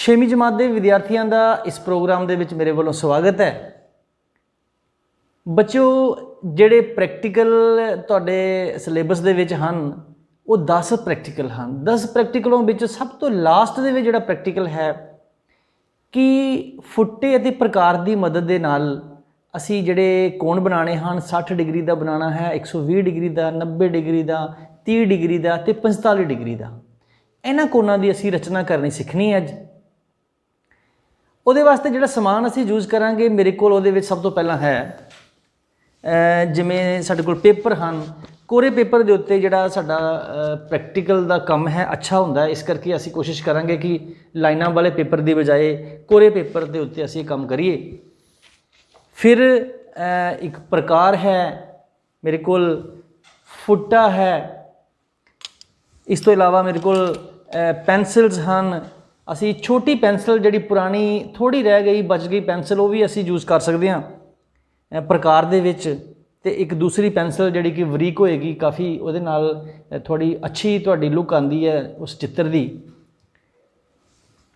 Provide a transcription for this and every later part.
छेवीं जमात के विद्यार्थियों का इस प्रोग्राम के मेरे वालों स्वागत है। बच्चों ਜਿਹੜੇ प्रैक्टिकल ਤੁਹਾਡੇ ਸਿਲੇਬਸ ਦੇ ਵਿੱਚ ਹਨ ਉਹ 10 प्रैक्टिकल ਹਨ। 10 प्रैक्टिकलों ਵਿੱਚ ਸਭ ਤੋਂ ਲਾਸਟ ਦੇ ਵਿੱਚ ਜਿਹੜਾ प्रैक्टिकल है कि ਫੁੱਟੇ ਅਤੇ ਪ੍ਰਕਾਰ ਦੀ ਮਦਦ ਦੇ ਨਾਲ ਅਸੀਂ ਜਿਹੜੇ ਕੋਣ ਬਣਾਉਣੇ ਹਨ 60 ਡਿਗਰੀ ਦਾ ਬਣਾਉਣਾ ਹੈ, 120 ਡਿਗਰੀ ਦਾ, 90 ਡਿਗਰੀ ਦਾ, 30 ਡਿਗਰੀ ਦਾ ਤੇ 45 ਡਿਗਰੀ ਦਾ। ਇਹਨਾਂ ਕੋਣਾਂ ਦੀ ਅਸੀਂ ਰਚਨਾ ਕਰਨੀ ਸਿੱਖਣੀ ਹੈ ਅੱਜ। ਉਹਦੇ ਵਾਸਤੇ ਜਿਹੜਾ ਸਮਾਨ ਅਸੀਂ ਯੂਜ਼ ਕਰਾਂਗੇ ਮੇਰੇ ਕੋਲ ਉਹਦੇ ਵਿੱਚ ਸਭ ਤੋਂ ਪਹਿਲਾਂ ਹੈ ਜਿਵੇਂ ਸਾਡੇ ਕੋਲ ਪੇਪਰ ਹਨ। ਕੋਰੇ ਪੇਪਰ ਦੇ ਉੱਤੇ ਜਿਹੜਾ ਸਾਡਾ ਪ੍ਰੈਕਟੀਕਲ ਦਾ ਕੰਮ ਹੈ ਅੱਛਾ ਹੁੰਦਾ ਹੈ, ਇਸ ਕਰਕੇ ਅਸੀਂ ਕੋਸ਼ਿਸ਼ ਕਰਾਂਗੇ ਕਿ ਲਾਈਨਾਂ ਵਾਲੇ ਪੇਪਰ ਦੀ ਬਜਾਏ ਕੋਰੇ ਪੇਪਰ ਦੇ ਉੱਤੇ ਅਸੀਂ ਇਹ ਕੰਮ ਕਰੀਏ। ਫਿਰ ਇੱਕ ਪ੍ਰਕਾਰ ਹੈ ਮੇਰੇ ਕੋਲ, ਫੁੱਟਾ ਹੈ, ਇਸ ਤੋਂ ਇਲਾਵਾ ਮੇਰੇ ਕੋਲ ਪੈਨਸਿਲਸ ਹਨ। ਅਸੀਂ ਛੋਟੀ ਪੈਨਸਿਲ ਜਿਹੜੀ ਪੁਰਾਣੀ ਥੋੜ੍ਹੀ ਰਹਿ ਗਈ ਬਚ ਗਈ ਪੈਨਸਿਲ ਉਹ ਵੀ ਅਸੀਂ ਯੂਜ਼ ਕਰ ਸਕਦੇ ਹਾਂ ਪ੍ਰਕਾਰ ਦੇ ਵਿੱਚ। ਤੇ ਇੱਕ ਦੂਸਰੀ ਪੈਨਸਿਲ ਜਿਹੜੀ ਕਿ ਬਰੀਕ ਹੋਏਗੀ ਕਾਫੀ, ਉਹਦੇ ਨਾਲ ਥੋੜ੍ਹੀ ਅੱਛੀ ਤੁਹਾਡੀ ਲੁੱਕ ਆਉਂਦੀ ਹੈ ਉਸ ਚਿੱਤਰ ਦੀ।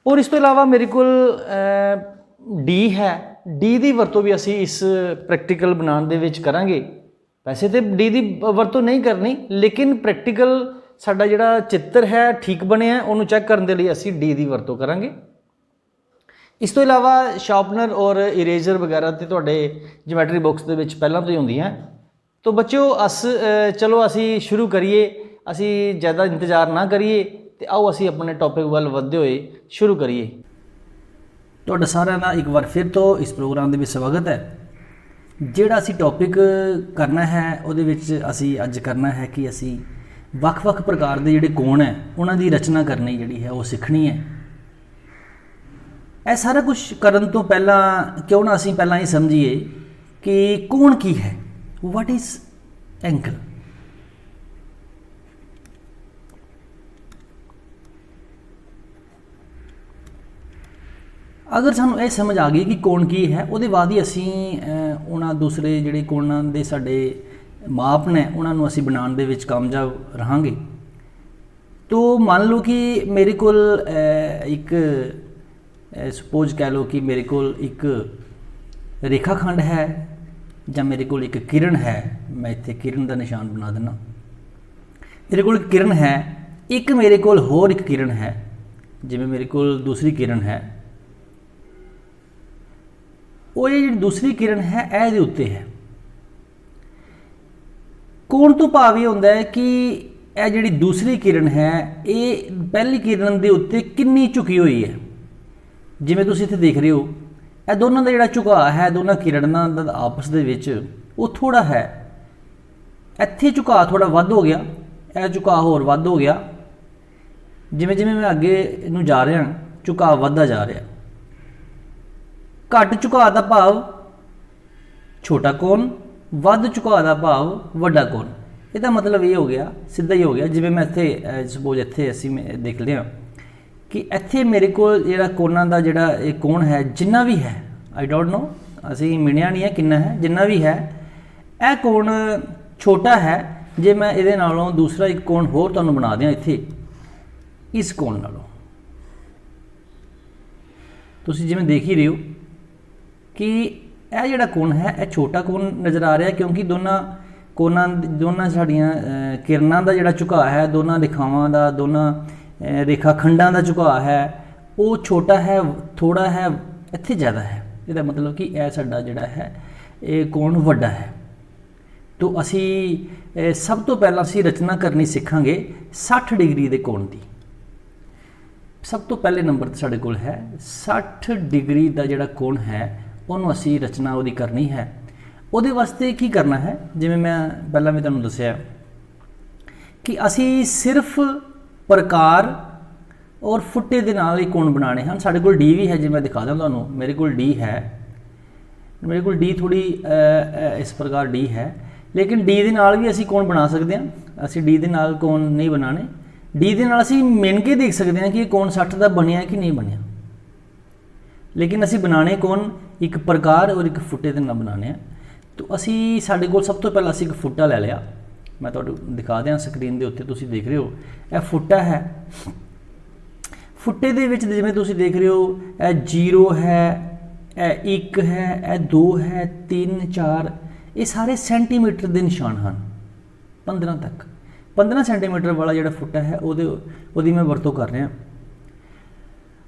ਔਰ ਇਸ ਤੋਂ ਇਲਾਵਾ ਮੇਰੇ ਕੋਲ ਡੀ ਹੈ। ਡੀ ਦੀ ਵਰਤੋਂ ਵੀ ਅਸੀਂ ਇਸ ਪ੍ਰੈਕਟੀਕਲ ਬਣਾਉਣ ਦੇ ਵਿੱਚ ਕਰਾਂਗੇ। ਵੈਸੇ ਤਾਂ ਡੀ ਦੀ ਵਰਤੋਂ ਨਹੀਂ ਕਰਨੀ, ਲੇਕਿਨ ਪ੍ਰੈਕਟੀਕਲ ਸਾਡਾ ਜਿਹੜਾ ਚਿੱਤਰ ਹੈ ਠੀਕ ਬਣਿਆ ਉਹਨੂੰ ਚੈੱਕ ਕਰਨ ਦੇ ਲਈ ਅਸੀਂ ਡੀ ਦੀ ਵਰਤੋਂ ਕਰਾਂਗੇ। ਇਸ ਤੋਂ ਇਲਾਵਾ ਸ਼ਾਰਪਨਰ ਔਰ ਇਰੇਜ਼ਰ ਵਗੈਰਾ ਤੇ ਤੁਹਾਡੇ ਜਿਓਮੈਟਰੀ ਬਾਕਸ ਦੇ ਵਿੱਚ ਪਹਿਲਾਂ ਤੋਂ ਹੀ ਹੁੰਦੀਆਂ। ਤਾਂ ਬੱਚਿਓ ਚਲੋ ਅਸੀਂ ਸ਼ੁਰੂ ਕਰੀਏ। ਅਸੀਂ ਜ਼ਿਆਦਾ ਇੰਤਜ਼ਾਰ ਨਾ ਕਰੀਏ ਤੇ ਆਓ ਅਸੀਂ ਆਪਣੇ ਟੌਪਿਕ ਵੱਲ ਵਧਦੇ ਹੋਏ ਸ਼ੁਰੂ ਕਰੀਏ। ਤੁਹਾਡਾ ਸਾਰਿਆਂ ਦਾ ਇੱਕ ਵਾਰ ਫਿਰ ਤੋਂ ਇਸ ਪ੍ਰੋਗਰਾਮ ਦੇ ਵਿੱਚ ਸਵਾਗਤ ਹੈ। ਜਿਹੜਾ ਅਸੀਂ ਟੌਪਿਕ ਕਰਨਾ ਹੈ ਉਹਦੇ ਵਿੱਚ ਅਸੀਂ ਅੱਜ ਕਰਨਾ ਹੈ ਕਿ ਅਸੀਂ ਵੱਖ-ਵੱਖ ਪ੍ਰਕਾਰ ਦੇ ਜਿਹੜੇ ਕੋਣ ਹੈ ਉਹਨਾਂ ਦੀ ਰਚਨਾ ਕਰਨੀ ਜਿਹੜੀ ਹੈ ਉਹ ਸਿੱਖਣੀ ਹੈ। ਇਹ ਸਾਰਾ ਕੁਝ ਕਰਨ ਤੋਂ ਪਹਿਲਾਂ ਕਿਉਂ ਨਾ ਅਸੀਂ ਪਹਿਲਾਂ ਇਹ ਸਮਝੀਏ ਕਿ ਕੋਣ ਕੀ ਹੈ। What is angle. ਅਗਰ ਸਾਨੂੰ ਇਹ ਸਮਝ ਆ ਗਈ ਕਿ ਕੋਣ ਕੀ ਹੈ ਉਹਦੇ ਬਾਅਦ ਹੀ ਅਸੀਂ ਉਹਨਾਂ ਦੂਸਰੇ ਜਿਹੜੇ ਕੋਣਾਂ ਦੇ ਸਾਡੇ ਮਾਪ ਨੇ ਉਹਨਾਂ ਨੂੰ ਅਸੀਂ ਬਣਾਉਣ ਦੇ ਵਿੱਚ ਕਾਮਯਾਬ ਰਹਾਂਗੇ। ਤੋ ਮੰਨ ਲਓ ਕਿ ਮੇਰੇ ਕੋਲ ਇੱਕ ਸਪੋਜ਼ ਕਹਿ ਲਓ ਕਿ ਮੇਰੇ ਕੋਲ ਇੱਕ ਰੇਖਾ ਖੰਡ ਹੈ ਜਾਂ ਮੇਰੇ ਕੋਲ ਇੱਕ ਕਿਰਨ ਹੈ। ਮੈਂ ਇੱਥੇ ਕਿਰਨ ਦਾ ਨਿਸ਼ਾਨ ਬਣਾ ਦਿੰਦਾ। ਮੇਰੇ ਕੋਲ ਇੱਕ ਕਿਰਨ ਹੈ, ਇੱਕ ਮੇਰੇ ਕੋਲ ਹੋਰ ਇੱਕ ਕਿਰਨ ਹੈ। ਜਿਵੇਂ ਮੇਰੇ ਕੋਲ ਦੂਸਰੀ ਕਿਰਨ ਹੈ, ਉਹ ਜਿਹੜੀ ਦੂਸਰੀ ਕਿਰਨ ਹੈ ਇਹਦੇ ਉੱਤੇ ਹੈ। ਕੋਣ ਤੋਂ ਭਾਵ ਇਹ ਹੁੰਦਾ ਹੈ ਕਿ ਇਹ ਜਿਹੜੀ ਦੂਸਰੀ ਕਿਰਨ ਹੈ ਇਹ ਪਹਿਲੀ ਕਿਰਨ ਦੇ ਉੱਤੇ ਕਿੰਨੀ ਝੁਕੀ ਹੋਈ ਹੈ। ਜਿਵੇਂ ਤੁਸੀਂ ਇੱਥੇ ਦੇਖ ਰਹੇ ਹੋ ਇਹ ਦੋਨਾਂ ਦਾ ਜਿਹੜਾ ਝੁਕਾਅ ਹੈ ਦੋਨਾਂ ਕਿਰਨਾਂ ਦਾ ਆਪਸ ਦੇ ਵਿੱਚ ਉਹ ਥੋੜ੍ਹਾ ਹੈ। ਇੱਥੇ ਝੁਕਾਅ ਥੋੜ੍ਹਾ ਵੱਧ ਹੋ ਗਿਆ, ਇਹ ਝੁਕਾਅ ਹੋਰ ਵੱਧ ਹੋ ਗਿਆ। ਜਿਵੇਂ ਜਿਵੇਂ ਮੈਂ ਅੱਗੇ ਨੂੰ ਜਾ ਰਿਹਾ ਝੁਕਾਅ ਵੱਧਦਾ ਜਾ ਰਿਹਾ। ਘੱਟ ਝੁਕਾਅ ਦਾ ਭਾਵ ਛੋਟਾ ਕੋਣ, ਵੱਧ ਝੁਕਾਅ ਦਾ ਭਾਵ ਵੱਡਾ ਕੋਣ। ਇਹਦਾ ਮਤਲਬ ਇਹ ਹੋ ਗਿਆ, ਸਿੱਧਾ ਹੀ ਹੋ ਗਿਆ। ਜਿਵੇਂ ਮੈਂ ਇੱਥੇ ਸਪੋਜ਼ ਇੱਥੇ ਅਸੀਂ ਦੇਖ ਲਿਆ ਕਿ ਇੱਥੇ ਮੇਰੇ ਕੋਲ ਜਿਹੜਾ ਕੋਣਾਂ ਦਾ ਜਿਹੜਾ ਇਹ ਕੋਣ ਹੈ ਜਿੰਨਾ ਵੀ ਹੈ, ਆਈ ਡੋਂਟ ਨੋ, ਅਸੀਂ ਮਿਣਿਆ ਨਹੀਂ ਹੈ ਕਿੰਨਾ ਹੈ, ਜਿੰਨਾ ਵੀ ਹੈ ਇਹ ਕੋਣ ਛੋਟਾ ਹੈ। ਜੇ ਮੈਂ ਇਹਦੇ ਨਾਲੋਂ ਦੂਸਰਾ ਇੱਕ ਕੋਣ ਹੋਰ ਤੁਹਾਨੂੰ ਬਣਾ ਦਿਆਂ ਇੱਥੇ ਇਸ ਕੋਣ ਨਾਲੋਂ, ਤੁਸੀਂ ਜਿਵੇਂ ਦੇਖ ਹੀ ਰਹੇ ਹੋ ਕਿ ਇਹ ਜਿਹੜਾ ਕੋਣ ਹੈ ਇਹ ਛੋਟਾ ਕੋਣ ਨਜ਼ਰ ਆ ਰਿਹਾ ਕਿਉਂਕਿ ਦੋਨਾਂ ਸਾਡੀਆਂ ਕਿਰਨਾਂ ਦਾ ਜਿਹੜਾ ਝੁਕਾਅ ਹੈ, ਦੋਨਾਂ ਰੇਖਾਵਾਂ ਦਾ, ਦੋਨਾਂ ਰੇਖਾ ਖੰਡਾਂ ਦਾ ਝੁਕਾਅ ਹੈ ਉਹ ਛੋਟਾ ਹੈ, ਥੋੜ੍ਹਾ ਹੈ, ਇੱਥੇ ਜ਼ਿਆਦਾ ਹੈ। ਇਹਦਾ ਮਤਲਬ ਕਿ ਇਹ ਸਾਡਾ ਜਿਹੜਾ ਹੈ ਇਹ ਕੋਣ ਵੱਡਾ ਹੈ। ਤੋ ਅਸੀਂ ਸਭ ਤੋਂ ਪਹਿਲਾਂ ਅਸੀਂ ਰਚਨਾ ਕਰਨੀ ਸਿੱਖਾਂਗੇ 60 ਡਿਗਰੀ ਦੇ ਕੋਣ ਦੀ। ਸਭ ਤੋਂ ਪਹਿਲੇ ਨੰਬਰ 'ਤੇ ਸਾਡੇ ਕੋਲ ਹੈ 60 ਡਿਗਰੀ ਦਾ ਜਿਹੜਾ ਕੋਣ ਹੈ ਉਹਨੂੰ ਅਸੀਂ ਰਚਨਾ ਉਹਦੀ ਕਰਨੀ ਹੈ। ਉਹਦੇ ਵਾਸਤੇ ਕੀ ਕਰਨਾ ਹੈ, ਜਿਵੇਂ ਮੈਂ ਪਹਿਲਾਂ ਵੀ ਤੁਹਾਨੂੰ ਦੱਸਿਆ ਕਿ ਅਸੀਂ ਸਿਰਫ ਪ੍ਰਕਾਰ ਔਰ ਫੁੱਟੇ ਦੇ ਨਾਲ ਹੀ ਕੋਣ ਬਣਾਉਣੇ ਹਨ। ਸਾਡੇ ਕੋਲ ਡੀ ਵੀ ਹੈ, ਜੇ ਮੈਂ ਦਿਖਾ ਦਾਂ ਤੁਹਾਨੂੰ, ਮੇਰੇ ਕੋਲ ਡੀ ਹੈ, ਮੇਰੇ ਕੋਲ ਡੀ ਥੋੜ੍ਹੀ ਇਸ ਪ੍ਰਕਾਰ ਡੀ ਹੈ, ਲੇਕਿਨ ਡੀ ਦੇ ਨਾਲ ਵੀ ਅਸੀਂ ਕੋਣ ਬਣਾ ਸਕਦੇ ਹਾਂ। ਅਸੀਂ ਡੀ ਦੇ ਨਾਲ ਕੋਣ ਨਹੀਂ ਬਣਾਉਣੇ, ਡੀ ਦੇ ਨਾਲ ਅਸੀਂ ਮਿਣ ਕੇ ਦੇਖ ਸਕਦੇ ਹਾਂ ਕਿ ਇਹ ਕੋਣ 60 ਦਾ ਬਣਿਆ ਕਿ ਨਹੀਂ ਬਣਿਆ, ਲੇਕਿਨ ਅਸੀਂ ਬਣਾਉਣੇ ਕੋਣ ਇੱਕ ਪ੍ਰਕਾਰ ਔਰ ਇੱਕ ਫੁੱਟੇ ਦੇ ਨਾਲ ਬਣਾਉਣੇ ਆ। ਤਾਂ ਅਸੀਂ ਸਾਡੇ ਕੋਲ ਸਭ ਤੋਂ ਪਹਿਲਾਂ ਅਸੀਂ ਇੱਕ ਫੁੱਟਾ ਲੈ ਲਿਆ। ਮੈਂ ਤੁਹਾਨੂੰ ਦਿਖਾ ਦਿਆਂ ਸਕਰੀਨ ਦੇ ਉੱਤੇ, ਤੁਸੀਂ ਦੇਖ ਰਹੇ ਹੋ ਇਹ ਫੁੱਟਾ ਹੈ। ਫੁੱਟੇ ਦੇ ਵਿੱਚ ਜਿਵੇਂ ਤੁਸੀਂ ਦੇਖ ਰਹੇ ਹੋ, ਇਹ 0 ਹੈ, ਇਹ 1 ਹੈ, ਇਹ 2 ਹੈ, 3 4, ਇਹ ਸਾਰੇ ਸੈਂਟੀਮੀਟਰ ਦੇ ਨਿਸ਼ਾਨ ਹਨ। 15 ਤੱਕ 15 ਸੈਂਟੀਮੀਟਰ ਵਾਲਾ ਜਿਹੜਾ ਫੁੱਟਾ ਹੈ ਉਹਦੀ ਮੈਂ ਵਰਤੋਂ ਕਰ ਰਿਹਾ।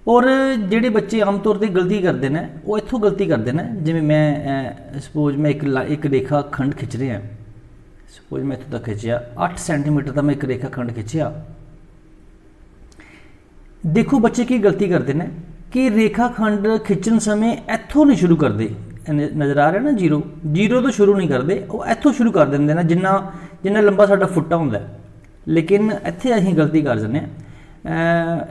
ਔਰ ਜਿਹੜੇ ਬੱਚੇ ਆਮ ਤੌਰ 'ਤੇ ਗਲਤੀ ਕਰਦੇ ਨੇ ਉਹ ਇੱਥੋਂ ਗਲਤੀ ਕਰਦੇ ਨੇ, ਜਿਵੇਂ ਮੈਂ ਸਪੋਜ਼ ਮੈਂ ਇੱਕ ਰੇਖਾ ਖੰਡ ਖਿੱਚ ਰਿਹਾ, ਸਪੋਜ਼ ਮੈਂ ਇੱਥੋਂ ਤੱਕ ਖਿੱਚਿਆ 8 ਸੈਂਟੀਮੀਟਰ ਦਾ ਮੈਂ ਇੱਕ ਰੇਖਾ ਖੰਡ ਖਿੱਚਿਆ। ਦੇਖੋ ਬੱਚੇ ਕੀ ਗਲਤੀ ਕਰਦੇ ਨੇ ਕਿ ਰੇਖਾ ਖੰਡ ਖਿੱਚਣ ਸਮੇਂ ਇੱਥੋਂ ਨਹੀਂ ਸ਼ੁਰੂ ਕਰਦੇ, ਨਜ਼ਰ ਆ ਰਿਹਾ ਨਾ 0 ਤੋਂ ਸ਼ੁਰੂ ਨਹੀਂ ਕਰਦੇ, ਉਹ ਇੱਥੋਂ ਸ਼ੁਰੂ ਕਰ ਦਿੰਦੇ ਨੇ ਜਿੰਨਾ ਲੰਬਾ ਸਾਡਾ ਫੁੱਟਾ ਹੁੰਦਾ। ਲੇਕਿਨ ਇੱਥੇ ਅਸੀਂ ਗਲਤੀ ਕਰ ਜਾਂਦੇ ਹਾਂ।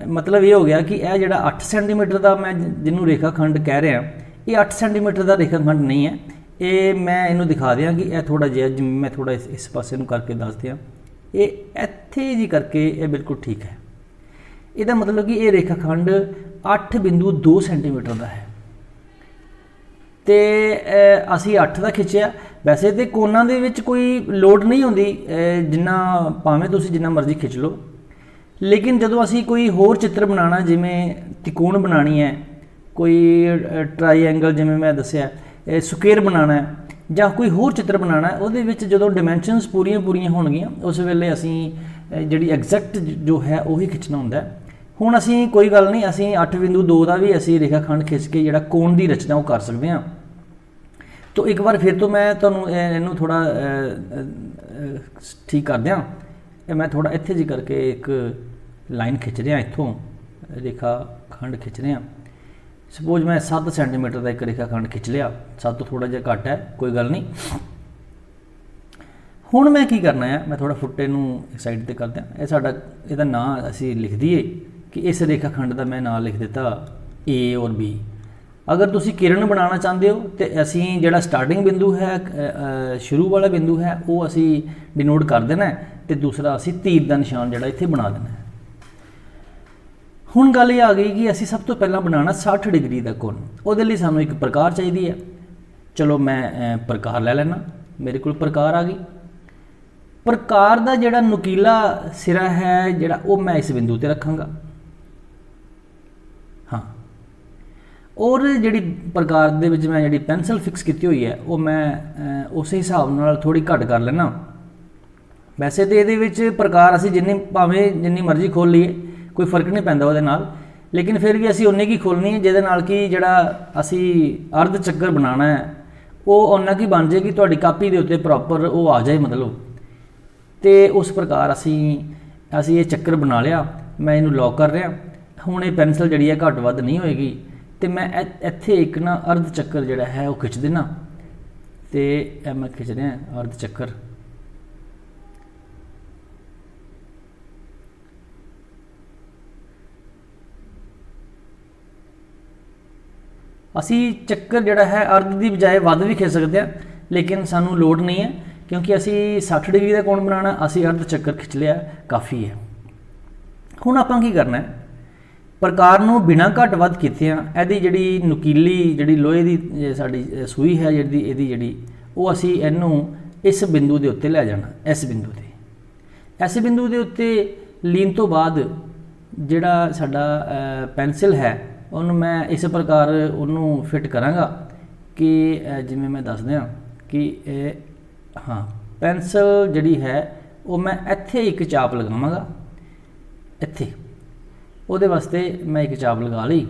ਮਤਲਬ ਇਹ ਹੋ ਗਿਆ ਕਿ ਇਹ ਜਿਹੜਾ 8 ਸੈਂਟੀਮੀਟਰ ਦਾ ਮੈਂ ਜਿਹਨੂੰ ਰੇਖਾ ਖੰਡ ਕਹਿ ਰਿਹਾ, ਇਹ 8 ਸੈਂਟੀਮੀਟਰ ਦਾ ਰੇਖਾ ਖੰਡ ਨਹੀਂ ਹੈ। ਇਹ ਮੈਂ ਇਹਨੂੰ ਦਿਖਾ ਦਿਆਂ ਕਿ ਇਹ ਥੋੜ੍ਹਾ ਜਿਹਾ, ਜਿਵੇਂ ਮੈਂ ਥੋੜ੍ਹਾ ਇਸ ਪਾਸੇ ਨੂੰ ਕਰਕੇ ਦੱਸ ਦਿਆਂ, ਇਹ ਇੱਥੇ ਜੀ ਕਰਕੇ ਇਹ ਬਿਲਕੁਲ ਠੀਕ ਹੈ। ਇਹਦਾ ਮਤਲਬ ਕਿ ਇਹ ਰੇਖਾ ਖੰਡ 8.2 ਸੈਂਟੀਮੀਟਰ ਦਾ ਹੈ ਤੇ ਅਸੀਂ 8 ਦਾ ਖਿੱਚਿਆ। ਵੈਸੇ ਤੇ ਕੋਨਾਂ ਦੇ ਵਿੱਚ ਕੋਈ ਲੋਡ ਨਹੀਂ ਹੁੰਦੀ, ਜਿੰਨਾ ਭਾਵੇਂ ਤੁਸੀਂ ਜਿੰਨਾ ਮਰਜ਼ੀ ਖਿੱਚ ਲਓ। ਲੇਕਿਨ ਜਦੋਂ ਅਸੀਂ ਕੋਈ ਹੋਰ ਚਿੱਤਰ ਬਣਾਉਣਾ, ਜਿਵੇਂ ਤਿਕੋਣ ਬਣਾਉਣੀ ਹੈ, ਕੋਈ ਟਰਾਈਐਂਗਲ ਜਿਵੇਂ ਮੈਂ ਦੱਸਿਆ, ਸਕੁਏਅਰ ਬਣਾਉਣਾ ਹੈ, ਜਾਂ ਕੋਈ ਹੋਰ ਚਿੱਤਰ ਬਣਾਉਣਾ, ਉਹਦੇ ਵਿੱਚ ਜਦੋਂ ਡਾਇਮੈਂਸ਼ਨਸ ਪੂਰੀਆਂ ਹੋਣਗੀਆਂ, ਉਸ ਵੇਲੇ ਅਸੀਂ ਜਿਹੜੀ ਐਗਜ਼ੈਕਟ ਜੋ ਹੈ ਉਹੀ ਖਿੱਚਣਾ ਹੁੰਦਾ। ਹੁਣ ਅਸੀਂ ਕੋਈ ਗੱਲ ਨਹੀਂ, ਅਸੀਂ 8.2 ਦਾ ਵੀ ਅਸੀਂ ਰੇਖਾ ਖੰਡ ਖਿੱਚ ਕੇ ਜਿਹੜਾ ਕੋਣ ਦੀ ਰਚਨਾ ਉਹ ਕਰ ਸਕਦੇ ਹਾਂ। ਤੋ ਇੱਕ ਵਾਰ ਫਿਰ ਤੋਂ ਮੈਂ ਤੁਹਾਨੂੰ ਇਹਨੂੰ ਥੋੜ੍ਹਾ ਠੀਕ ਕਰ ਦਿਆਂ। ਮੈਂ ਥੋੜ੍ਹਾ ਇੱਥੇ ਜੀ ਕਰਕੇ ਇੱਕ ਲਾਈਨ ਖਿੱਚ ਰਿਹਾ, ਇੱਥੋਂ ਰੇਖਾ ਖੰਡ ਖਿੱਚ ਰਿਹਾ। ਸਪੋਜ਼ ਮੈਂ 7 ਸੈਂਟੀਮੀਟਰ ਦਾ ਇੱਕ ਰੇਖਾ ਖੰਡ ਖਿੱਚ ਲਿਆ, 7 ਤੋਂ ਥੋੜ੍ਹਾ ਜਿਹਾ ਘੱਟ ਹੈ, ਕੋਈ ਗੱਲ ਨਹੀਂ। ਹੁਣ ਮੈਂ ਕੀ ਕਰਨਾ ਹੈ, ਮੈਂ ਥੋੜ੍ਹਾ ਫੁੱਟੇ ਨੂੰ ਇੱਕ ਸਾਈਡ 'ਤੇ ਕਰ ਦਿਆਂ। ਇਹਦਾ ਨਾਂ ਅਸੀਂ ਲਿਖ ਦਈਏ ਕਿ ਇਸ ਰੇਖਾ ਖੰਡ ਦਾ ਮੈਂ ਨਾਂ ਲਿਖ ਦਿੱਤਾ A ਔਰ B। ਅਗਰ ਤੁਸੀਂ ਕਿਰਨ ਬਣਾਉਣਾ ਚਾਹੁੰਦੇ ਹੋ ਤੇ ਅਸੀਂ ਜਿਹੜਾ ਸਟਾਰਟਿੰਗ ਬਿੰਦੂ ਹੈ, ਸ਼ੁਰੂ ਵਾਲਾ ਬਿੰਦੂ ਹੈ, ਉਹ ਅਸੀਂ ਡਿਨੋਟ ਕਰ ਦੇਣਾ ਤੇ ਦੂਸਰਾ ਅਸੀਂ ਤੀਰ ਦਾ ਨਿਸ਼ਾਨ ਜਿਹੜਾ ਇੱਥੇ ਬਣਾ ਦੇਣਾ। ਹੁਣ ਗੱਲ ਇਹ ਆ ਗਈ ਕਿ ਅਸੀਂ ਸਭ ਤੋਂ ਪਹਿਲਾਂ ਬਣਾਉਣਾ 60 ਡਿਗਰੀ ਦਾ ਕੋਣ। ਉਹਦੇ ਲਈ ਸਾਨੂੰ ਇੱਕ ਪ੍ਰਕਾਰ ਚਾਹੀਦੀ ਹੈ। ਚਲੋ ਮੈਂ ਪ੍ਰਕਾਰ ਲੈ ਲੈਣਾ, ਮੇਰੇ ਕੋਲ ਪ੍ਰਕਾਰ ਆ ਗਈ। ਪ੍ਰਕਾਰ ਦਾ ਜਿਹੜਾ ਨੁਕੀਲਾ ਸਿਰਾ ਹੈ ਜਿਹੜਾ, ਉਹ ਮੈਂ ਇਸ ਬਿੰਦੂ ਤੇ ਰੱਖਾਂਗਾ। ਹਾਂ, ਔਰ ਜਿਹੜੀ ਪ੍ਰਕਾਰ ਦੇ ਵਿੱਚ ਮੈਂ ਜਿਹੜੀ ਪੈਨਸਲ ਫਿਕਸ ਕੀਤੀ ਹੋਈ ਹੈ, ਉਹ ਮੈਂ ਉਸੇ ਹਿਸਾਬ ਨਾਲ ਥੋੜ੍ਹੀ ਘੱਟ ਕਰ ਲੈਣਾ। ਵੈਸੇ ਤਾਂ ਇਹਦੇ ਵਿੱਚ ਪ੍ਰਕਾਰ ਅਸੀਂ ਜਿੰਨੀ ਮਰਜ਼ੀ ਖੋਲ ਲਈਏ, ਕੋਈ ਫਰਕ ਨਹੀਂ ਪੈਂਦਾ ਉਹਦੇ ਨਾਲ, ਲੇਕਿਨ ਫਿਰ ਵੀ ਅਸੀਂ ਉਨੀ ਕੀ ਖੋਲਣੀ ਹੈ ਜਿਹਦੇ ਨਾਲ ਕਿ ਜਿਹੜਾ ਅਸੀਂ ਅਰਧ ਚੱਕਰ ਬਣਾਉਣਾ ਹੈ ਉਹ ਓਨਾ ਕੀ ਬਣ ਜਾਏਗੀ, ਤੁਹਾਡੀ ਕਾਪੀ ਦੇ ਉੱਤੇ ਪ੍ਰੋਪਰ ਉਹ ਆ ਜਾਏ ਮਤਲਬ। ਤੇ ਉਸ ਪ੍ਰਕਾਰ ਅਸੀਂ ਇਹ ਚੱਕਰ ਬਣਾ ਲਿਆ। ਮੈਂ ਇਹਨੂੰ ਲੌਕ ਕਰ ਰਿਹਾ। ਹੁਣ ਇਹ ਪੈਨਸਲ ਜਿਹੜੀ ਹੈ ਘੱਟ ਵੱਧ ਨਹੀਂ ਹੋਏਗੀ ਤੇ ਮੈਂ ਇੱਥੇ ਇੱਕ ਨਾ ਅਰਧ ਚੱਕਰ ਜਿਹੜਾ ਹੈ ਉਹ ਖਿੱਚ ਦੇਣਾ ਤੇ ਇਹ ਮੈਂ ਖਿੱਚ ਰਿਹਾ ਅਰਧ ਚੱਕਰ। ਅਸੀਂ ਚੱਕਰ ਜਿਹੜਾ ਹੈ ਅਰਧ ਦੀ ਬਜਾਏ ਵੱਧ ਵੀ ਖਿੱਚ ਸਕਦੇ ਹਾਂ, ਲੇਕਿਨ ਸਾਨੂੰ ਲੋੜ ਨਹੀਂ ਹੈ ਕਿਉਂਕਿ ਅਸੀਂ 60 ਡਿਗਰੀ ਦਾ ਕੋਣ ਬਣਾਉਣਾ, ਅਸੀਂ ਅਰਧ ਚੱਕਰ ਖਿੱਚ ਲਿਆ, ਕਾਫੀ ਹੈ। ਹੁਣ ਆਪਾਂ ਕੀ ਕਰਨਾ ਹੈ, ਪ੍ਰਕਾਰ ਨੂੰ ਬਿਨਾਂ ਘੱਟ ਵੱਧ ਕੀਤਿਆਂ ਇਹਦੀ ਜਿਹੜੀ ਨੁਕੀਲੀ ਜਿਹੜੀ ਲੋਹੇ ਦੀ ਸਾਡੀ ਸੂਈ ਹੈ ਇਹਦੀ ਜਿਹੜੀ ਉਹ ਅਸੀਂ ਇਹਨੂੰ ਇਸ ਬਿੰਦੂ ਦੇ ਉੱਤੇ ਲੈ ਜਾਣਾ। ਇਸ ਬਿੰਦੂ ਦੇ ਉੱਤੇ ਲੀਨ ਤੋਂ ਬਾਅਦ ਜਿਹੜਾ ਸਾਡਾ ਪੈਨਸਿਲ ਹੈ ਉਹਨੂੰ ਮੈਂ ਇਸ ਪ੍ਰਕਾਰ ਉਹਨੂੰ ਫਿੱਟ ਕਰਾਂਗਾ ਕਿ ਜਿਵੇਂ ਮੈਂ ਦੱਸ ਦਿਆਂ ਕਿ ਹਾਂ, ਪੈਨਸਲ ਜਿਹੜੀ ਹੈ ਉਹ ਮੈਂ ਇੱਥੇ ਇੱਕ ਚਾਪ ਲਗਾਵਾਂਗਾ। ਇੱਥੇ ਉਹਦੇ ਵਾਸਤੇ ਮੈਂ ਇੱਕ ਚਾਪ ਲਗਾ ਲਈ,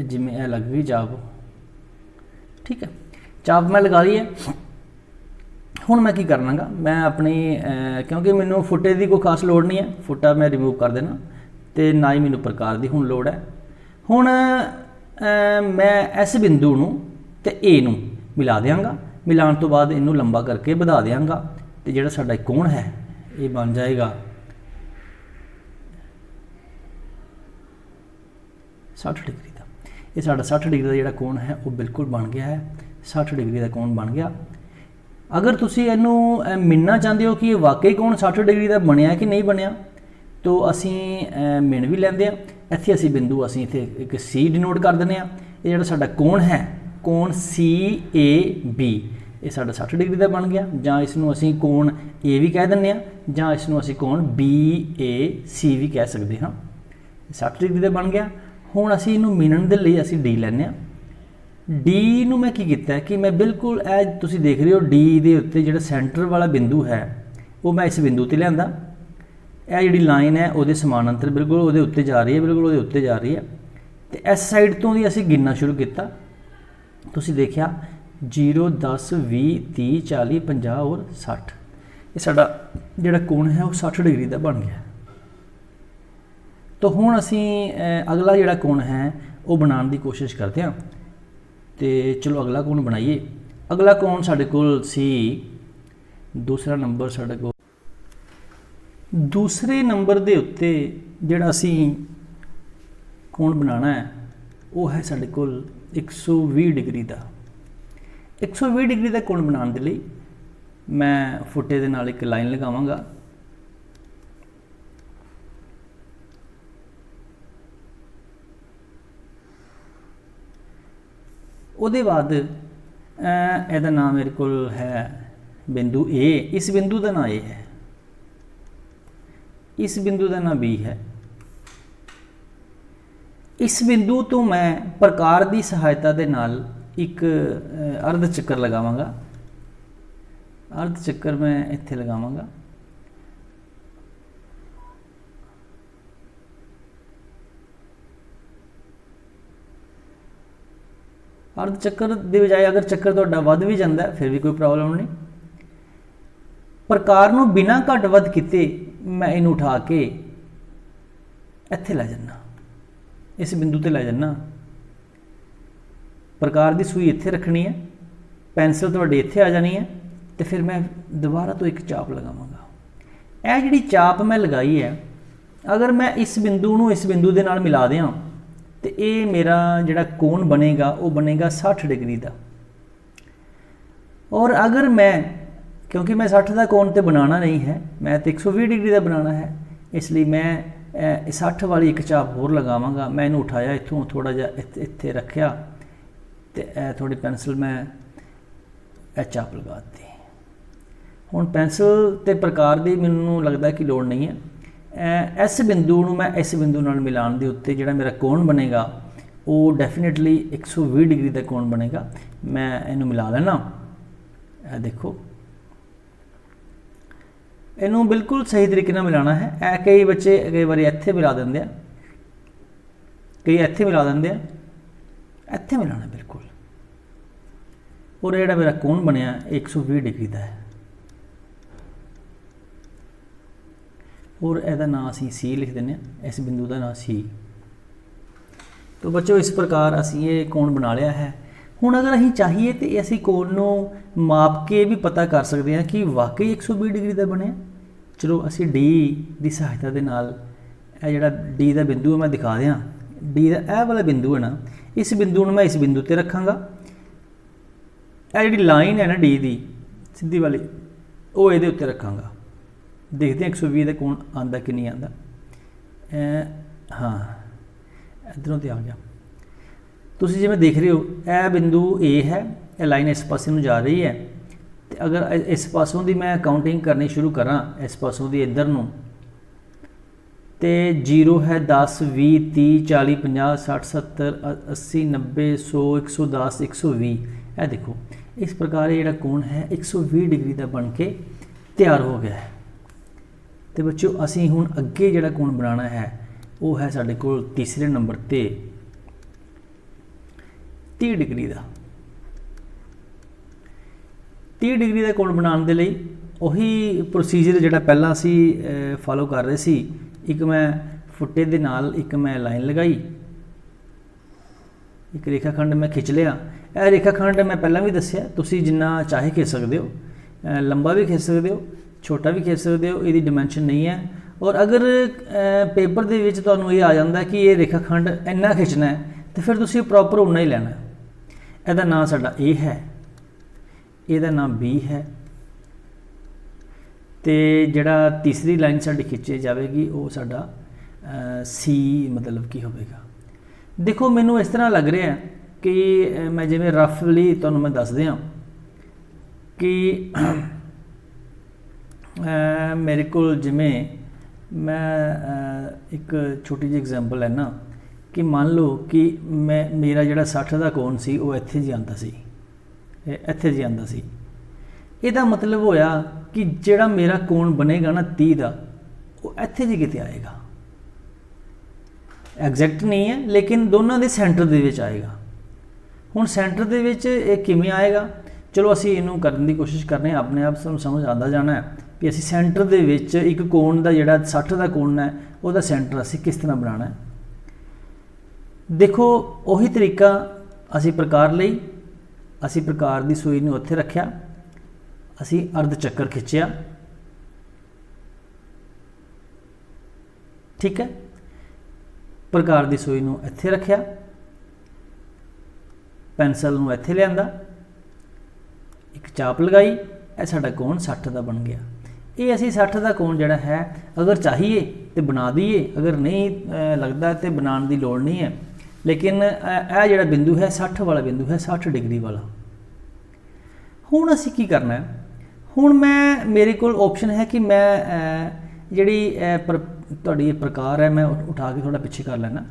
ਜਿਵੇਂ ਇਹ ਲੱਗ ਗਈ ਚਾਪ, ਠੀਕ ਹੈ। ਚਾਪ ਮੈਂ ਲਗਾ ਲਈ ਹੈ। ਹੁਣ ਮੈਂ ਕੀ ਕਰਨਾਗਾ, ਮੈਂ ਆਪਣੀ ਕਿਉਂਕਿ ਮੈਨੂੰ ਫੁੱਟੇ ਦੀ ਕੋਈ ਖਾਸ ਲੋੜ ਨਹੀਂ ਹੈ, ਫੁੱਟਾ ਮੈਂ ਰਿਮੂਵ ਕਰ ਦੇਣਾ ਤੇ ਨਾ ਹੀ ਮੈਨੂੰ ਪ੍ਰਕਾਰ ਦੀ ਹੁਣ ਲੋੜ ਹੈ। ਹੁਣ ਮੈਂ ਇਸ ਬਿੰਦੂ ਨੂੰ ਤੇ A ਨੂੰ ਮਿਲਾ ਦਿਆਂਗਾ। ਮਿਲਾਉਣ ਤੋਂ ਬਾਅਦ ਇਹਨੂੰ ਲੰਬਾ ਕਰਕੇ ਵਧਾ ਦਿਆਂਗਾ ਤੇ ਜਿਹੜਾ ਸਾਡਾ ਕੋਣ ਹੈ ਇਹ ਬਣ ਜਾਏਗਾ 60 ਡਿਗਰੀ ਦਾ। ਇਹ ਸਾਡਾ 60 ਡਿਗਰੀ ਦਾ ਜਿਹੜਾ ਕੋਣ ਹੈ ਉਹ ਬਿਲਕੁਲ ਬਣ ਗਿਆ ਹੈ। 60 ਡਿਗਰੀ ਦਾ ਕੋਣ ਬਣ ਗਿਆ। ਅਗਰ ਤੁਸੀਂ ਇਹਨੂੰ ਮਿਣਨਾ ਚਾਹੁੰਦੇ ਹੋ ਕਿ ਇਹ ਵਾਕਈ ਕੋਣ 60 ਡਿਗਰੀ ਦਾ ਬਣਿਆ ਕਿ ਨਹੀਂ ਬਣਿਆ, ਤੋ ਅਸੀਂ ਮਿਣ ਵੀ ਲੈਂਦੇ ਹਾਂ। ਇੱਥੇ ਅਸੀਂ ਬਿੰਦੂ ਅਸੀਂ ਇੱਥੇ ਇੱਕ C ਡਿਨੋਟ ਕਰ ਦਿੰਦੇ ਹਾਂ। ਇਹ ਜਿਹੜਾ ਸਾਡਾ ਕੋਣ ਹੈ, ਕੋਣ CAB, ये साढ़ा 60 डिग्री का बन गया, जां इसनूं असीं कोण ए भी कह दिंदे आ जां इसनूं असीं कोण BAC भी कह सकते हाँ। 60 डिग्री का बन गया। हुण असीं इहनूं मिणन दे लई असीं डी लैंदे आ। डी नूं मैं की कीता कि मैं बिल्कुल ए तुसीं देख रहे हो डी दे उत्ते जिहड़ा सेंटर वाला बिंदु है वो मैं इस बिंदु ते लिआंदा। यह जिहड़ी लाइन है वो समानांतर बिल्कुल वो उत्ते जा रही है, बिल्कुल वो उत्ते जा रही है। तो इस साइड तो भी असीं गिनना शुरू किया। तुसीं देखिया 0 10 20 30 40 50 और 60, ये साडा जिहड़ा कोण है वो 60 डिग्री का बन गया। तो हुण असीं अगला जिहड़ा कोण है वो बनाने की कोशिश करते हैं। तो चलो अगला कोण बनाइए। अगला कोण साडे कोल सी दूसरा नंबर साडे कोल। दूसरे नंबर के उत्ते जिहड़ा असीं कोण बनाना है वो है साडे कोल 120 डिग्री का। 120 डिग्री का कोण बनाने के लिए मैं फुटे दे नाल एक लाइन लगावांगा। उसदे बाद इहदा नाम मेरे कोल है बिंदु ए। इस बिंदु का नाम ए है, इस बिंदु का नाम बी है। इस बिंदु तो मैं प्रकार की सहायता के नाल एक अर्ध चक्कर लगावांगा। अर्ध चक्कर मैं इत्थे लगावांगा। अर्ध चक्कर के बजाय अगर चक्कर तुहाडा वध भी जाता है फिर भी कोई प्रॉब्लम नहीं। प्रकार नूं बिना घट वध कीते मैं इनू उठा के इत्थे लै जाना, इस बिंदु ते लै जाना। प्रकार की सूई इत्थे रखनी है, पेंसिल तुहाडी इत्थे आ जानी है, तो फिर मैं दोबारा तो एक चाप लगावांगा। यह जिहड़ी चाप मैं लगाई है अगर मैं इस बिंदु नूं इस बिंदु दे नाल मिला दियां तो ये मेरा जिहड़ा कोण बनेगा वो बनेगा 60 डिग्री का। और अगर मैं क्योंकि मैं 60 का कोण तो बनाना नहीं है, मैं तो 120 डिग्री का बनाना है, इसलिए मैं 60 वाली एक चाप होर लगावांगा। मैं इन्हूं उठाया इत्थों थोड़ा जिहा इत्थे रखिया तो थोड़ी पेंसिल मैं चाप लगा दी। हुण पेंसिल ते प्रकार की मैनूं लगता कि लोड़ नहीं है। इस बिंदु नूं मैं इस बिंदु नाल मिलाण दे उत्ते जिहड़ा मेरा कोण बनेगा वो डेफिनेटली 120 डिग्री का कोण बनेगा। मैं इनू मिला लेना। देखो इनू बिल्कुल सही तरीके नाल मिलाना है। कई बच्चे कई बार इत्थे मिला देंदे आ, कई इत्थे मिला देंदे आ, इत्थे मिलाना बिल्कुल। और जिहड़ा मेरा कोण बनिया 120 डिग्री का है। और यदा नाम असी सी लिख दें, इस बिंदु का नाम सी। तो बच्चों इस प्रकार असी ये कोण बना लिया है। हुण अगर असीं चाहिए तो असी कोण नूं माप के भी पता कर सकते हैं कि वाकई 120 डिग्री का बने। चलो असी डी की सहायता के नाल जिहड़ा डी का बिंदु है मैं दिखा दियाँ। डी का यह वाला बिंदु है ना, इस बिंदु नूं मैं इस बिंदु ते रखांगा। यह जिहड़ी लाइन है ना डी की सीधी वाली वो ये उत्ते रखांगा। देखते हैं 120 का कोण आंदा कि नहीं आंदा। हाँ इधरों तो आ गया। तुसीं जिवें देख रहे हो यह बिंदु ए है, यह लाइन इस पासे नूं जा रही है। तो अगर इस पासों की मैं काउंटिंग करनी शुरू करा इस पासों की इधर नूं तो 0 है 10 20 30 40 50 60 70 80 90 100 110 120। यह देखो इस प्रकार ये जिहड़ा कोण है 120 डिग्री का बन के तैयार हो गया है। तो बच्चों असी हुण अगे जिहड़ा कोण बनाना है वो है साडे कोल तीसरे नंबर ते 30 डिग्री का। 30 डिग्री का कोण बनाने के लिए उही प्रोसीजर जिहड़ा पहला असी फॉलो कर रहे सी। एक मैं फुटे दे नाल एक मैं लाइन लगाई, एक रेखाखंड मैं खिंच लिया। यह रेखाखंड मैं पहला भी दसिया तुसी जिन्ना चाहे खिंच सकते हो, लंबा भी खिंच सकते हो, छोटा भी खिंच सकते हो, ये डिमेंशन नहीं है। और अगर पेपर दे विच तुहानूं ये आ जाता कि ये रेखाखंड इन्ना खिंचना है तो फिर तुसी प्रॉपर उन्ना ही लेना। इहदा नाम साडा ए है, इहदा नाम बी है, तो जिहड़ा तीसरी लाइन साडी खिंची जाएगी वो साडा सी मतलब की होगा। देखो मैनूं इस तरह लग रहा है कि मैं जिवें रफली तुहानूं मैं दस दियां कि मेरे को जिमें मैं एक छोटी जी एग्जांपल है ना कि मान लो कि मैं मेरा जिहड़ा 60 का कोण सी वो इत्थे जी आंदा सी, इत्थे जी आंदा सी। ਇਹਦਾ मतलब होया कि ਜਿਹੜਾ मेरा कोण बनेगा ना 30 का वो ਇੱਥੇ जी किते आएगा। एग्जैक्ट नहीं है लेकिन दोनों के सेंटर ਦੇ ਵਿੱਚ आएगा। ਹੁਣ सेंटर ਦੇ ਵਿੱਚ ਇਹ ਕਿਵੇਂ ਆਏਗਾ, चलो ਅਸੀਂ ਇਹਨੂੰ ਕਰਨ ਦੀ ਕੋਸ਼ਿਸ਼ ਕਰਨੇ ਆ, ਆਪਣੇ ਆਪ ਸਾਨੂੰ ਸਮਝ ਆਉਂਦਾ ਜਾਣਾ ਹੈ ਕਿ ਅਸੀਂ सेंटर ਦੇ ਵਿੱਚ ਇੱਕ ਕੋਣ ਦਾ ਜਿਹੜਾ 60 ਦਾ ਕੋਣ ਹੈ ਉਹਦਾ सेंटर ਅਸੀਂ ਕਿਸ ਤਰ੍ਹਾਂ ਬਣਾਉਣਾ ਹੈ। देखो ਉਹੀ ਤਰੀਕਾ ਅਸੀਂ ਪ੍ਰਕਾਰ ਲਈ, ਅਸੀਂ ਪ੍ਰਕਾਰ ਦੀ ਸੂਈ ਨੂੰ ਉੱਥੇ ਰੱਖਿਆ, ਅਸੀਂ अर्ध ਚੱਕਰ खिंचिया, ठीक है। प्रकार की सूई नूं इत्थे रखिया, पेंसिल नूं इत्थे लिआंदा, एक चाप लगाई, यह साडा कोण 60 का बन गया। ये असी 60 का कोण जिहड़ा है अगर चाहिए तो बना दईए, अगर नहीं लगता तो बनाने की लोड़ नहीं है। लेकिन यह जिहड़ा बिंदु है 60 वाला बिंदु है, 60 डिग्री वाला। हुण असी की करना है, हुण मैं मेरे कोल ऑप्शन है कि मैं जिहड़ी तुहाडी प्रकार है मैं उठा के थोड़ा पिछे कर लेना,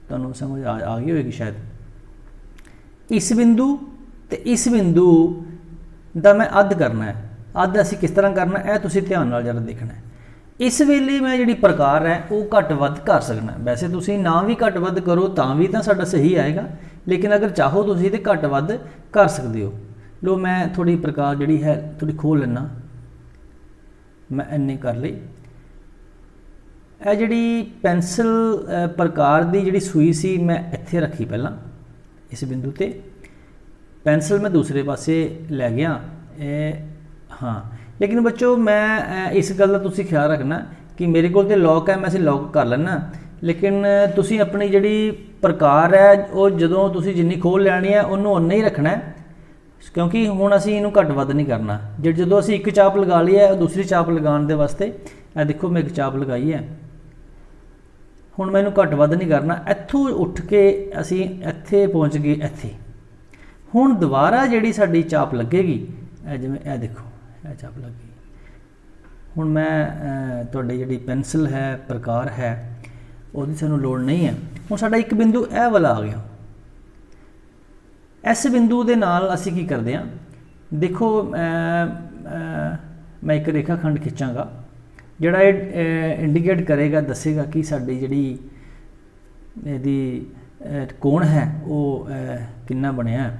तुहानूं समझ आ गई होगी शायद। इस बिंदु ते इस बिंदु दा मैं अध करना है, अध असीं किस तरह करना है तुसीं ध्यान नाल जरा देखना है। इस वेले मैं जिहड़ी प्रकार है वो घट वध कर सकना। वैसे तुसीं ना भी घट वध करो तां भी तां साडा सही आएगा, लेकिन अगर चाहो तुसीं ते घट वध कर सकते हो। लो मैं थोड़ी प्रकार जिहड़ी है थोड़ी खोल लेना, मैं इन्नी कर ली। यह जिहड़ी पेंसिल प्रकार की जिहड़ी सूई सी मैं इत्थे रखी पहला इस बिंदु ते, पेंसिल मैं दूसरे पासे लै गया। हाँ, लेकिन बच्चों मैं इस गल का तुसीं ख्याल रखना कि मेरे को तो लॉक है, मैं इसे लॉक कर लेना, लेकिन तुसीं अपनी जिहड़ी प्रकार है वो जदों तुसीं जिन्नी खोल लैनी है उन्होंने उन्ना ही रखना है, क्योंकि हुण असीं इहनूं घट वध नहीं करना। जदों असीं एक चाप लगा ली है दूसरी चाप लगाने दे वास्ते यह देखो मैं एक चाप लगाई है, हुण मैं इहनूं घट वध नहीं करना। इत्थों उठ के असीं इत्थे पहुँच गए इत्थे। हुण दोबारा जिहड़ी साडी चाप लगेगी, जिवें यह देखो यह चाप लग गई। हुण मैं तुहाडी जिहड़ी पेंसिल है प्रकार है उहदी सानूं लोड़ नहीं है। हुण साडा एक बिंदु यह वाला आ गया। इस बिंदु के नाल असीं की करते हैं, देखो मैं एक रेखा खंड खिंचांगा जिहड़ा इंडीकेट करेगा, दसेगा कि साडी जिहड़ी इहदी कोण है वो कितना बनिया है।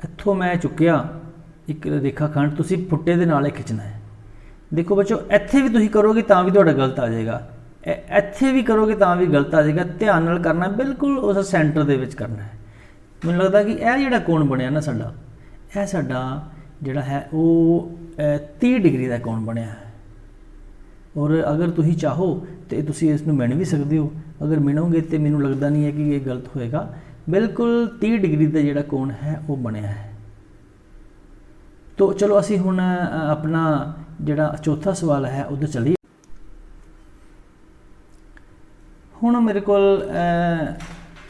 इत्थों मैं चुकिया एक रेखा खंड, तुसीं फुट्टे दे नाल खिंचना है। देखो बच्चों इत्थे भी तुसीं करोगे तां भी तुहाडा गलत आ जाएगा, इत्थे भी करोगे तां भी गलत आ जाएगा। ध्यान नाल करना, बिल्कुल उस सेंटर दे विच करना है। मैनूं लगदा कि यह जिहड़ा कोण बनिया ना साडा, यह साडा जिहड़ा है वो 30 डिग्री का कोण बनिया है। और अगर तुसीं चाहो तो तुसीं इसनूं मिण भी सकदे हो, अगर मिणोगे तो मैनूं लगदा नहीं है कि ये गलत होएगा। बिल्कुल 30 डिग्री का जिहड़ा कोण है वो बनिया है। तो चलो असीं हुण अपना जिहड़ा चौथा सवाल है उधर चलीए। हुण मेरे कोल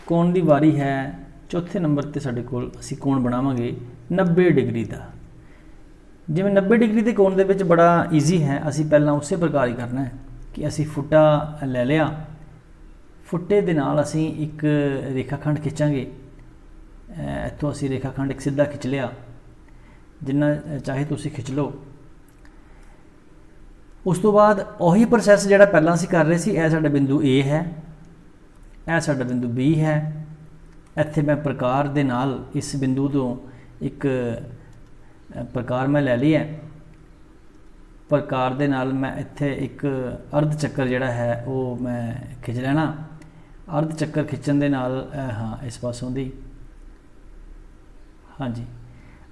कोण दी वारी है। चौथे नंबर ते साडे कोल असीं कोण बनावांगे 90 डिग्री का। जिवें 90 डिग्री के कोण दे विच बड़ा ईजी है, असीं पहलां उसे प्रकार ही करना है कि असीं फुट्टा लै लिया, फुट्टे दे नाल असीं एक रेखाखंड खिंचांगे। इत्थों असीं रेखाखंड एक सीधा खिंच लिया, जिन्ना चाहे तुसीं खिंच लो। उस तो बाद उही प्रोसैस जिहड़ा पहलां असीं कर रहे सी, यह साडा बिंदु ए है, यह साडा बिंदु बी है। इत्थे मैं प्रकार दे नाल इस बिंदु तो एक प्रकार मैं लै ली है, प्रकार दे नाल मैं इत्थे एक अर्ध चक्कर जिहड़ा है वो मैं खिंच लेना। अर्ध चक्कर खिंचण दे नाल हाँ इस पासों दी, हाँ जी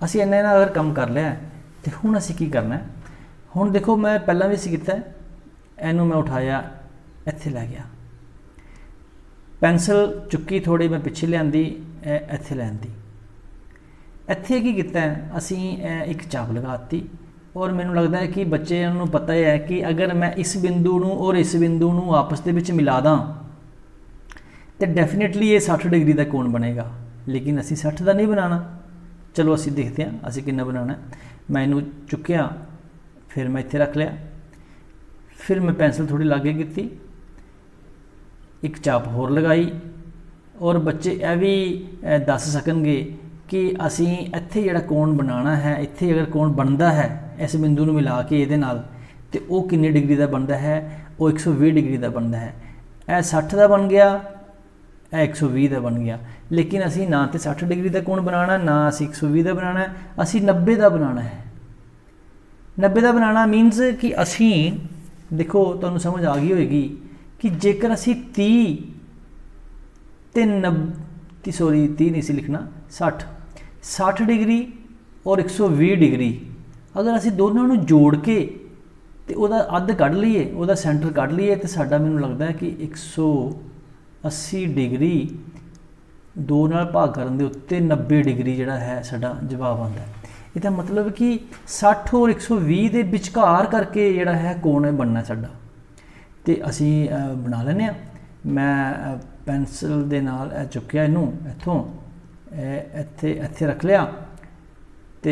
असीं इन्ने नाल अगर काम कर लिया तो हुण असीं की करना है। हुण देखो मैं पहलां भी असीं कीता, इहनूं मैं उठाया इत्थे लै गया, पेंसिल चुकी थोड़ी मैं पिछे लिआंदी इत्थे लैंदी। इत्थे की कीता असीं एक चाप लगाती। और मैनूं लगदा है कि बच्चों नूं पता है कि अगर मैं इस बिंदु नूं और इस बिंदु नूं आपस दे विच मिला दां तो डेफिनेटली ये 60 डिग्री का कोण बनेगा, लेकिन असीं 60 का नहीं बनाना, चलो असी देखते हैं असी कितना बनाना है। मैं इनू चुक्या, फिर मैं इत्थे रख लिया, फिर मैं पेंसिल थोड़ी लागे की, एक चाप होर लगाई, और बच्चे यह भी दस सकणगे कि असी इत्थे जिहड़ा कोण बनाना है, इत्थे अगर कोण बनता है इस बिंदु नूं मिला के इहदे नाल, तो वो कितनी डिग्री का बनता है, वो 120 डिग्री का बनता है। यह 60 का बन गया, यह 120 का बन गया। लेकिन असी ना तो 60 डिग्री का कोण बनाना, ना असी 120 का बनाना, असी 90 का बनाना है। 90 का बनाना मीनस कि असी देखो, तुहानूं समझ आ गई होएगी कि जेकर असी 30 ते 90 सॉरी 30 नहीं सी लिखना, 60 डिग्री और 120 डिग्री अगर असी दोनों नूं जोड़ के तो वह अध कढ़ लीए, वह सेंटर कढ़ लीए, तो साडा मैनूं लगता है कि 180 डिग्री दो नाल भाग करन दे उत्ते 90 डिग्री जिहड़ा है साडा जवाब आंदा है। इसदा मतलब कि 60 और 120 के विचकार करके जिहड़ा है कोण बनना साडा। तो असी बना लैंदे आ। मैं पेंसिल दे नाल चुक्या इनू इत्थों इत्थे इत्थे रख लिया, तो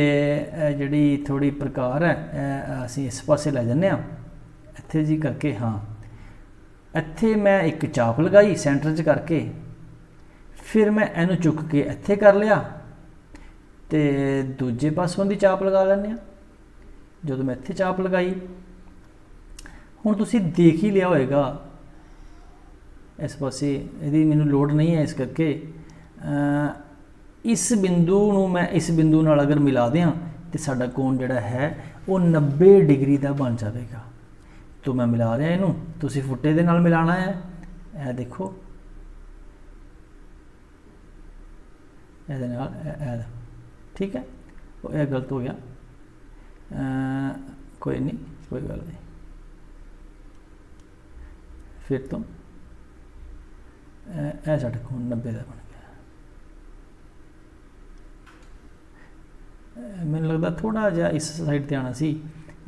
जिहड़ी थोड़ी प्रकार है असी इस पासे लै जन्ने आ, इत्थे जी करके। हाँ, इत्थे मैं एक चाप लगाई सेंटर च करके, फिर मैं इनू चुक के इत्थे कर लिया, तो दूजे पासों दी चाप लगा लैंदे आ। जदों मैं इत्थे चाप लगाई, हुण तुसीं देख ही लिया होएगा इस पासे इहदी मैनूं लोड़ नहीं है, इस करके इस बिंदु नूं मैं इस बिंदु नाल अगर मिला दियां तो साडा कोण जिहड़ा है वो 90 डिग्री का बन जाएगा। तो मैं मिला रहा इनू, तुसीं फुट्टे दे नाल मिलाना है। यह देखो, इहदे नाल ठीक है, यह गलत हो गया, कोई नहीं, कोई गल नहीं। फिर तो यह साडा कोण 90 का बन गया। मैनूं लगदा थोड़ा जिहा इस साइड ते आना सी,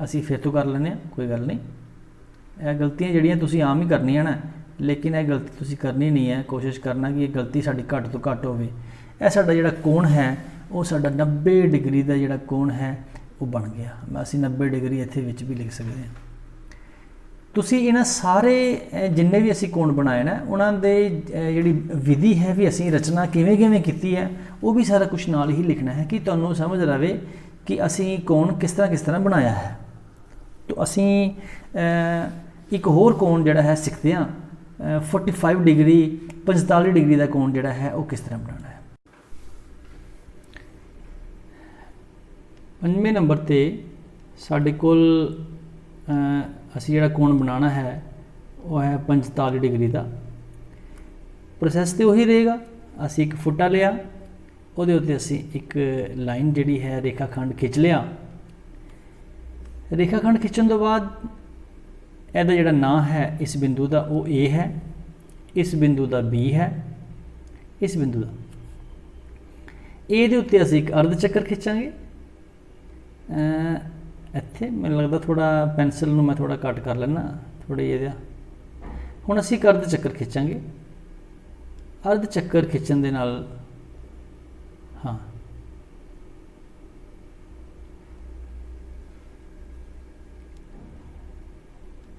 असी फिर तो कर लैंदे आ, कोई गल नहीं। यह गलतियां जिहड़ियां तुसीं आम ही करनियां ना, लेकिन यह गलती तुसीं करनी नहीं है, कोशिश करना कि गलती साडी घट तो घट होवे। यह साडा जिहड़ा कोण है वो साडा 90 डिग्री का जिहड़ा कोण है वो बन गया। असी 90 डिग्री इत्थे विच भी लिख सकते हैं। तुसीं इन्हां सारे जिन्ने भी असी कोण बनाए ना, उन्हां दे जिहड़ी विधि है भी असी रचना किवें किवें कीती है, वो भी सारा कुछ नाल ही लिखना है कि तुहानूं समझ रहे कि असी कोण किस तरह बनाया है। तो असी एक होर कोण जिहड़ा है सीखते हैं, 45 डिग्री 45 डिग्री का कोण जिहड़ा है वो किस तरह बनाना है। 5वें नंबर ते साडे कोल असी जिहड़ा कोण बनाना है वह है 45 डिग्री का। प्रोसैस तो वही रहेगा, असी एक फुट्टा लिया, उहदे उत्ते असी एक लाइन जिहड़ी है रेखाखंड खिंच लिया। रेखाखंड खिंचण तो बाद इहदा जिहड़ा नाम है इस बिंदु का वो ए है, इस बिंदु का बी है, इस बिंदु का ए दे उत्ते असी एक अर्ध चक्कर खिंचांगे। इत्थे मैनूं लगदा थोड़ा पेंसिल नूं मैं थोड़ा घट कर लैना, थोड़ा जिहा। हुण असी एक अर्ध चक्कर खिंचांगे। अर्ध चक्कर खिंचण दे नाल हाँ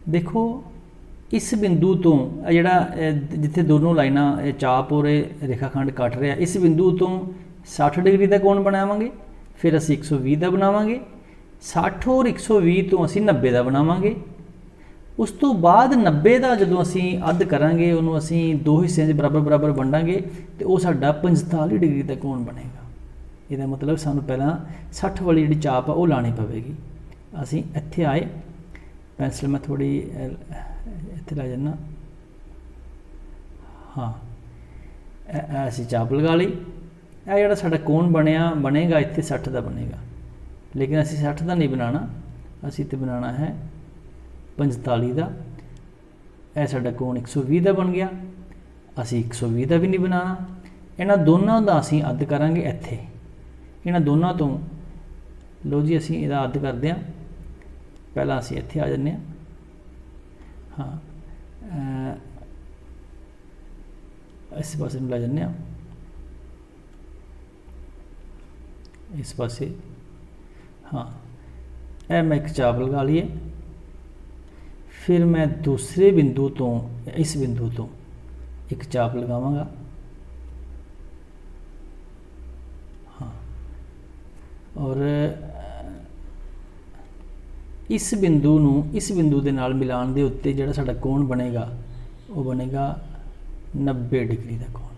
देखो, इस बिंदु तो जिहड़ा जिथे दोनों लाइनां चाप और रेखाखंड कट रहा, इस बिंदु तो 60 डिग्री का कोण बनावांगे, फिर असी 120 का बनावांगे, 60 और 120 तो असी 90 का बनावांगे। उस तो बाद 90 का जदों असी अध करांगे, उन्होंने असी दो हिस्सों में बराबर बराबर वंडांगे, तो वह साडा 45 डिग्री का कोण बनेगा। इसका मतलब सानूं पहला 60 वाली जिहड़ी चाप आ वो लानी पवेगी। असी इत्थे आए, पेंसिल मैं थोड़ी इत्थे ला जाना। हाँ, असी चाप लगा ली। यह जिहड़ा साडा कोण बनेगा इत्थे 60 का बनेगा, लेकिन असी 60 का नहीं बनाना, असी तो बनाना है 45 का। यह साडा कोण 120 का बन गया, असी 120 का भी नहीं बनाना। इन्हां दोनों का असी अध करांगे इत्थे, इन्हां दोनों तो लो जी असी इहदा अध करते हैं। पहला असी इत्थे आ जाने। हाँ, इस पासे लै जाने। इस पासे। हाँ, यह मैं एक चाप लगा ली है। फिर मैं दूसरे बिंदु तो, इस बिंदु तो एक चाप लगावांगा। हाँ, और इस बिंदु नूं इस बिंदु दे नाल मिलान दे उत्ते जिहड़ा साडा कोण बनेगा वो बनेगा 90 डिग्री का कोण।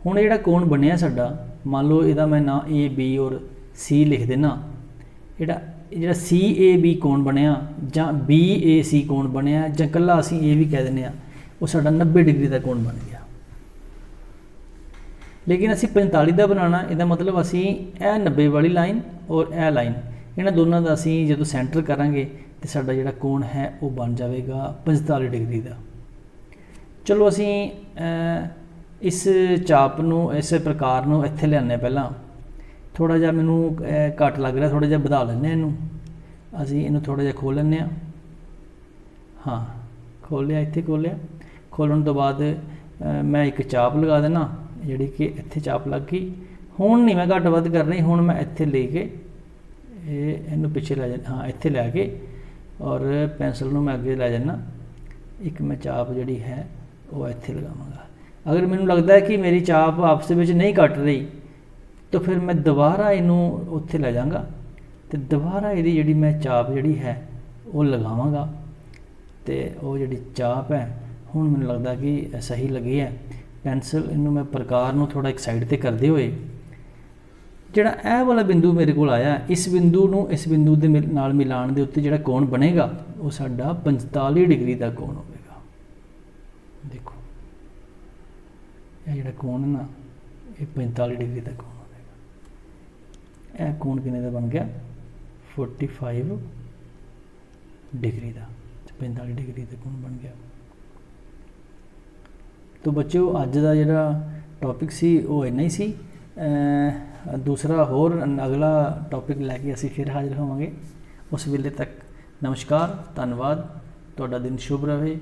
हुण जिहड़ा कोण बनिया साडा, मान लो इहदा मैं ना ए बी और सी लिख देना। जिहड़ा सी ए बी कोण बनिया जां बी ए सी कोण बनिया जां कल्ला असीं ए भी कह दिंदे आ, वो साडा 90 डिग्री का कोण बन गया। लेकिन असी 45 का बनाना, इसका मतलब असी यह 90 वाली लाइन और यह लाइन, इन्होंने दोनों का असी जो सेंटर करांगे तो साडा जिहड़ा कोण है वो बन जाएगा 45 डिग्री का। चलो असी इस चाप नूं, इस प्रकार नूं इत्थे लिआने। पहला थोड़ा जिहा मैनूं घट लग रहा, थोड़ा जिहा वधा लैंदे इनू। असी इनू थोड़ा जिहा खोल लैंदे। हाँ, खोल लिया, इत्थे खोलिया। खोलण तो बाद मैं एक चाप लगा देना, जिहड़ी कि इत्थे चाप लग गई। हुण नहीं मैं घट वध करनी, हुण मैं इत्थे लेके इनू पिछे लै जाना। हाँ, इत्थे लैके और पेंसिल नूं मैं अगे लै जाना। एक मैं चाप जिहड़ी है वो इत्थे लगावांगा। अगर मैनूं लगदा है कि मेरी चाप आपस में नहीं कट रही तो फिर मैं दोबारा इनू उत्थे लै जांगा तो दोबारा इहदी जिहड़ी मैं चाप जिहड़ी है वो लगावांगा। तो वो जिहड़ी चाप है हुण मैनूं लगदा कि सही लगी है। पेंसिल इनू मैं प्रकार नूं थोड़ा एक साइड ते करदे होए, जिहड़ा यह वाला बिंदु मेरे को आया, इस बिंदु नूं इस बिंदु दे नाल मिलान दे उत्ते जिहड़ा कोण बनेगा वो साडा 45 डिग्री का कोण होवेगा। देखो यह जिहड़ा कोण है ना, ये 45 डिग्री का कोण होवेगा। यह कोण किन्ने दा बन गया? 45 डिग्री का, 45 डिग्री का कोण बन गया। तो बच्चों अज का जिहड़ा टॉपिक सी वो इन्ना ही सी। दूसरा होर अगला टॉपिक लैके असीं फिर हाजिर होवांगे। उस वेले तक नमस्कार, धन्नवाद, तुहाडा दिन शुभ रहे।